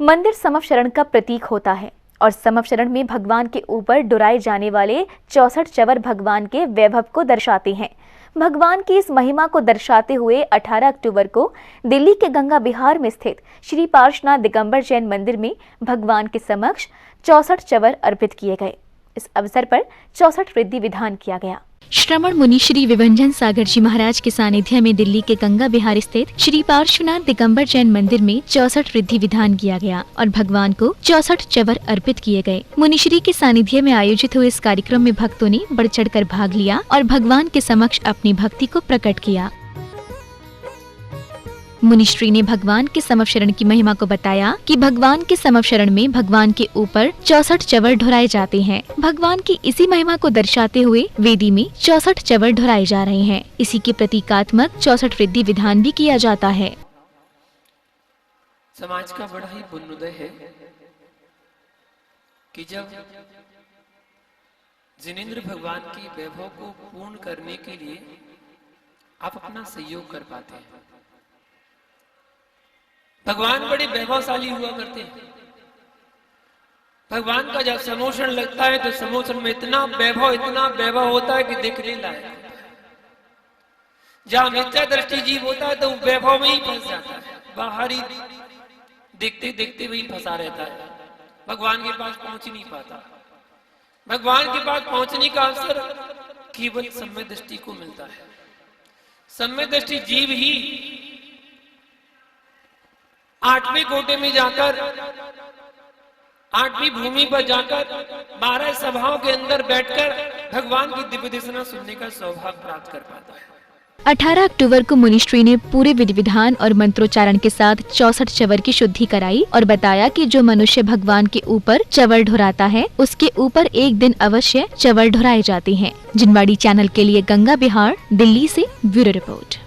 मंदिर समवशरण का प्रतीक होता है और समवशरण में भगवान के ऊपर डुराए जाने वाले 64 चवर भगवान के वैभव को दर्शाते हैं। भगवान की इस महिमा को दर्शाते हुए 18 अक्टूबर को दिल्ली के गंगा विहार में स्थित श्री पार्श्वनाथ दिगंबर जैन मंदिर में भगवान के समक्ष 64 चवर अर्पित किए गए। इस अवसर पर 64 विधि विधान किया गया। श्रमण मुनि श्री विभंजन सागर जी महाराज के सानिध्य में दिल्ली के गंगा विहार स्थित श्री पार्श्वनाथ दिगंबर जैन मंदिर में 64 विधि विधान किया गया और भगवान को 64 चवर अर्पित किए गए। मुनिश्री के सानिध्य में आयोजित हुए इस कार्यक्रम में भक्तों ने बढ़ चढ़कर भाग लिया और भगवान के समक्ष अपनी भक्ति को प्रकट किया। मुनिश्री ने भगवान के समवशरण की महिमा को बताया कि भगवान के समवशरण में भगवान के ऊपर 64 चवर ढुराए जाते हैं। भगवान की इसी महिमा को दर्शाते हुए वेदी में 64 चवर ढुराए जा रहे हैं। इसी के प्रतीकात्मक 64 विधि विधान भी किया जाता है। समाज का बड़ा ही पुण्योदय है कि जब जिनेंद्र भगवान की वैभव को पूर्ण करने के लिए आप अपना सहयोग कर पाते हैं। भगवान बड़े वैभवशाली हुआ करते हैं। भगवान का जब समोषण लगता है तो समोषण में इतना वैभव होता है कि देखने लायक होता है। जहां मिथ्या दृष्टि जीव होता है तो वैभव में ही फंस जाता है, बाहरी देखते देखते वही फंसा रहता है, भगवान के पास पहुंच ही नहीं पाता। भगवान के पास पहुंचने का अवसर केवल सम्यक दृष्टि को मिलता है। सम्यक दृष्टि जीव ही 8वें कोटे में जाकर, 8वीं भूमि पर जाकर 12 सभाओं के अंदर बैठकर भगवान की दिव्य देशना सुनने का सौभाग्य प्राप्त कर पाता है। 18 अक्टूबर को मुनिश्री ने पूरे विधि विधान और मंत्रोच्चारण के साथ 64 चवर की शुद्धि कराई और बताया कि जो मनुष्य भगवान के ऊपर चवर ढुराता है उसके ऊपर एक दिन अवश्य चवर ढुराए जाते हैं। जिनवाड़ी चैनल के लिए गंगा विहार, दिल्ली से ब्यूरो रिपोर्ट।